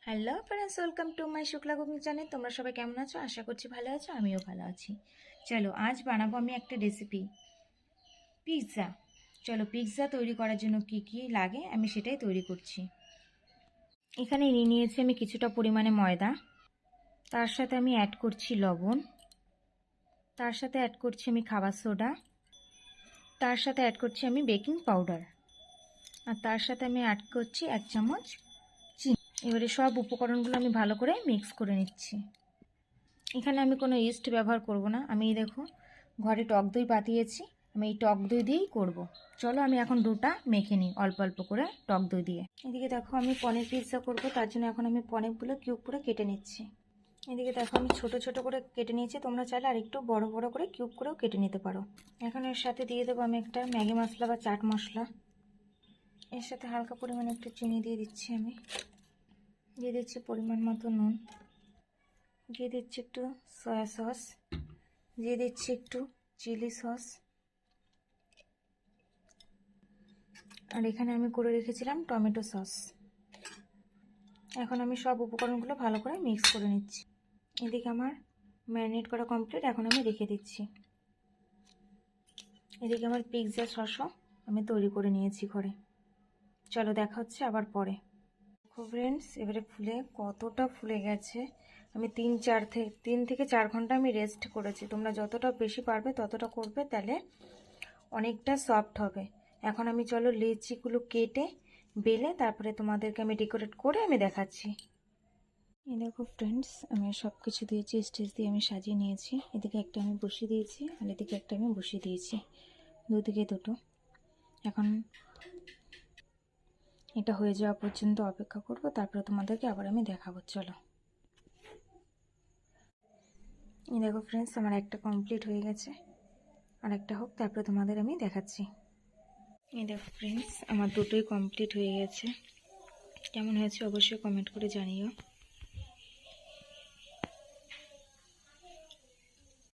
Hello friends, welcome to my Shukla cooking channel. তোমরা সবাই কেমন আছো? আশা করছি ভালো আছো, আমিও ভালো আছি। চলো আজ বানাবো আমি একটা রেসিপি, পিৎজা। চলো পিৎজা তৈরি করার জন্য কি কি লাগে আমি সেটাই তৈরি করছি। এখানে নিয়ে নিয়েছি আমি কিছুটা পরিমাণে ময়দা, তার সাথে আমি অ্যাড করছি লবণ, তার সাথে অ্যাড করছি আমি খাবার সোডা, তার সাথে অ্যাড করছি আমি বেকিং পাউডার, আর তার সাথে আমি অ্যাড করছি 1 চামচ চিনি। এবারে সব উপকরণগুলো আমি ভালো করে মিক্স করে নিচ্ছি। এখানে আমি কোনো ইস্ট ব্যবহার করব না। আমি দেখো ঘরে টক দই পাতিয়েছি, আমি এই টক দই দিয়েই করব। চলো আমি এখন ডোটা মেখে নিই অল্প অল্প করে টক দই দিয়ে। এদিকে দেখো আমি পনির পিৎজা করব, তার জন্য এখন আমি পনিরগুলো কিউব করে কেটে নিচ্ছি। এদিকে দেখো আমি ছোট ছোট করে কেটে নিয়েছি, তোমরা চাইলে আর একটু বড় বড় করে কিউব করেও কেটে নিতে পারো। এখন এর সাথে দিয়ে দেবো আমি একটা ম্যাগি মশলা বা চাট মশলা, এর সাথে হালকা পরিমাণে একটু চিনি দিয়ে দিচ্ছি, আমি দিয়ে দিচ্ছি পরিমাণ মতো নুন, দিয়ে দিচ্ছি একটু সয়া সস, দিয়ে দিচ্ছি একটু চিলি সস, আর এখানে আমি করে রেখেছিলাম টমেটো সস। এখন আমি সব উপকরণগুলো ভালো করে মিক্স করে নিচ্ছি। এদিকে আমার ম্যারিনেট করা কমপ্লিট, এখন আমি রেখে দিচ্ছি। এদিকে আমার পিৎজা সসও আমি তৈরি করে নিয়েছি ঘরে। চলো দেখা হচ্ছে আবার পরে। দেখো ফ্রেন্ডস, এবারে ফুলে কতটা ফুলে গেছে। আমি 3 থেকে 4 ঘন্টা আমি রেস্ট করেছি। তোমরা যতটা বেশি পারবে ততটা করবে, তাহলে অনেকটা সফট হবে। এখন আমি চলো লিচিগুলো কেটে বেলে তারপরে তোমাদেরকে আমি ডেকোরেট করে আমি দেখাচ্ছি। এই দেখো ফ্রেন্ডস, আমি সব কিছু দিয়েছি, স্টেজ দিয়ে আমি সাজিয়ে নিয়েছি। এদিকে একটা আমি বসিয়ে দিয়েছি আর এদিকে একটা আমি বসিয়ে দিয়েছি, দুদিকে দুটো। এখন এটা হয়ে যাওয়া পর্যন্ত অপেক্ষা করব, তারপরে তোমাদেরকে আবার আমি দেখাবো। চলো এই দেখো ফ্রেন্ডস, আমার একটা কমপ্লিট হয়ে গেছে, আর একটা হোক তারপরে তোমাদের আমি দেখাচ্ছি। এই দেখো ফ্রেন্ডস, আমার দুটোই কমপ্লিট হয়ে গেছে। কেমন হয়েছে অবশ্যই কমেন্ট করে জানিও।